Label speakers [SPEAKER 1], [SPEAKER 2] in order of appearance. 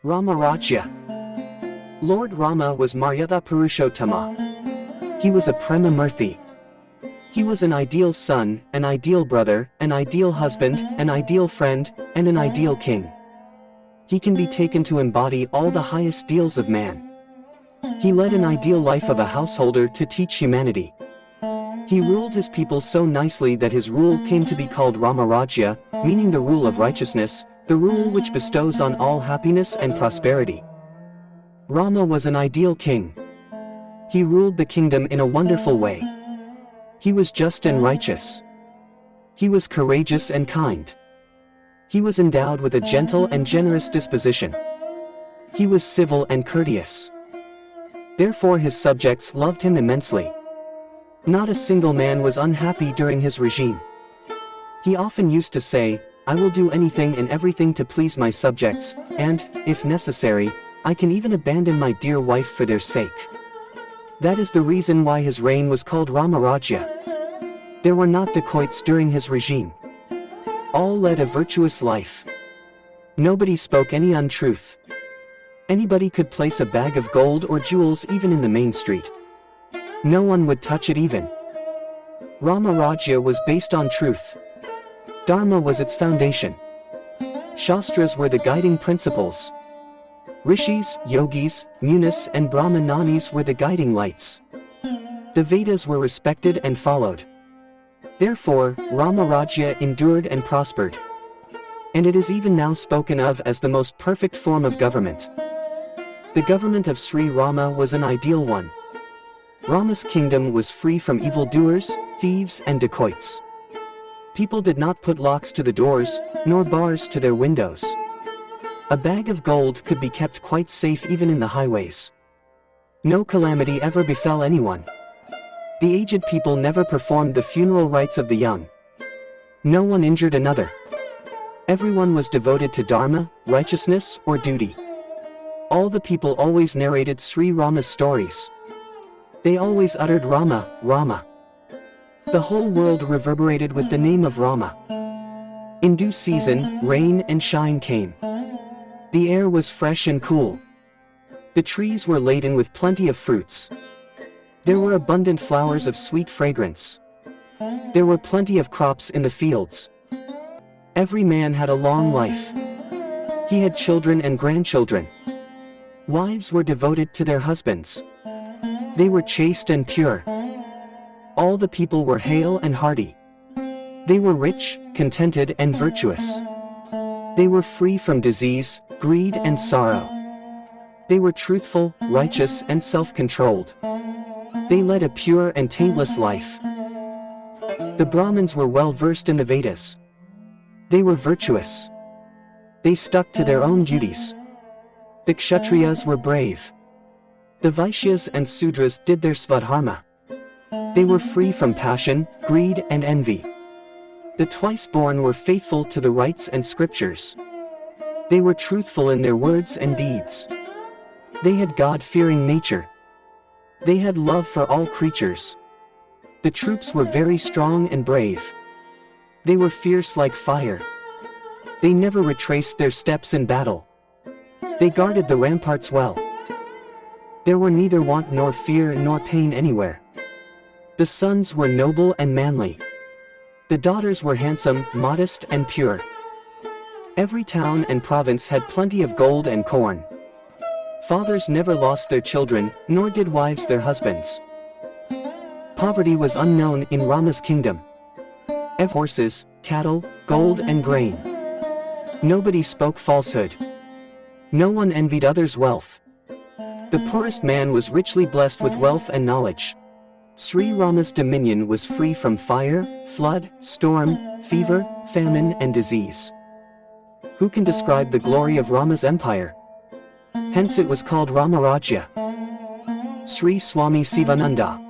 [SPEAKER 1] Rama-Rajya. Lord Rama was Maryada Purushottama. He was a Prema Murthy. He was an ideal son, an ideal brother, an ideal husband, an ideal friend, and an ideal king. He can be taken to embody all the highest deals of man. He led an ideal life of a householder to teach humanity. He ruled his people so nicely that his rule came to be called Rama-Rajya, meaning the rule of righteousness, the rule which bestows on all happiness and prosperity. Rama was an ideal king. He ruled the kingdom in a wonderful way. He was just and righteous. He was courageous and kind. He was endowed with a gentle and generous disposition. He was civil and courteous. Therefore his subjects loved him immensely. Not a single man was unhappy during his regime. He often used to say, "I will do anything and everything to please my subjects, and, if necessary, I can even abandon my dear wife for their sake." That is the reason why his reign was called Rama-Rajya. There were not dacoits during his regime. All led a virtuous life. Nobody spoke any untruth. Anybody could place a bag of gold or jewels even in the main street. No one would touch it even. Rama-Rajya was based on truth. Dharma was its foundation. Shastras were the guiding principles. Rishis, yogis, munis and brahmananis were the guiding lights. The Vedas were respected and followed. Therefore, Rama-Rajya endured and prospered. And it is even now spoken of as the most perfect form of government. The government of Sri Rama was an ideal one. Rama's kingdom was free from evildoers, thieves and dacoits. People did not put locks to the doors, nor bars to their windows. A bag of gold could be kept quite safe even in the highways. No calamity ever befell anyone. The aged people never performed the funeral rites of the young. No one injured another. Everyone was devoted to dharma, righteousness, or duty. All the people always narrated Sri Rama's stories. They always uttered Rama, Rama. The whole world reverberated with the name of Rama. In due season, rain and shine came. The air was fresh and cool. The trees were laden with plenty of fruits. There were abundant flowers of sweet fragrance. There were plenty of crops in the fields. Every man had a long life. He had children and grandchildren. Wives were devoted to their husbands. They were chaste and pure. All the people were hale and hearty. They were rich, contented and virtuous. They were free from disease, greed and sorrow. They were truthful, righteous and self-controlled. They led a pure and taintless life. The Brahmins were well versed in the Vedas. They were virtuous. They stuck to their own duties. The Kshatriyas were brave. The Vaishyas and Sudras did their svadharma. They were free from passion, greed and envy. The twice-born were faithful to the rites and scriptures. They were truthful in their words and deeds. They had God-fearing nature. They had love for all creatures. The troops were very strong and brave. They were fierce like fire. They never retraced their steps in battle. They guarded the ramparts well. There were neither want nor fear nor pain anywhere. The sons were noble and manly. The daughters were handsome, modest and pure. Every town and province had plenty of gold and corn. Fathers never lost their children, nor did wives their husbands. Poverty was unknown in Rama's kingdom. Horses, cattle, gold and grain. Nobody spoke falsehood. No one envied others' wealth. The poorest man was richly blessed with wealth and knowledge. Sri Rama's dominion was free from fire, flood, storm, fever, famine and disease. Who can describe the glory of Rama's empire? Hence it was called Rama-Rajya. Sri Swami Sivananda.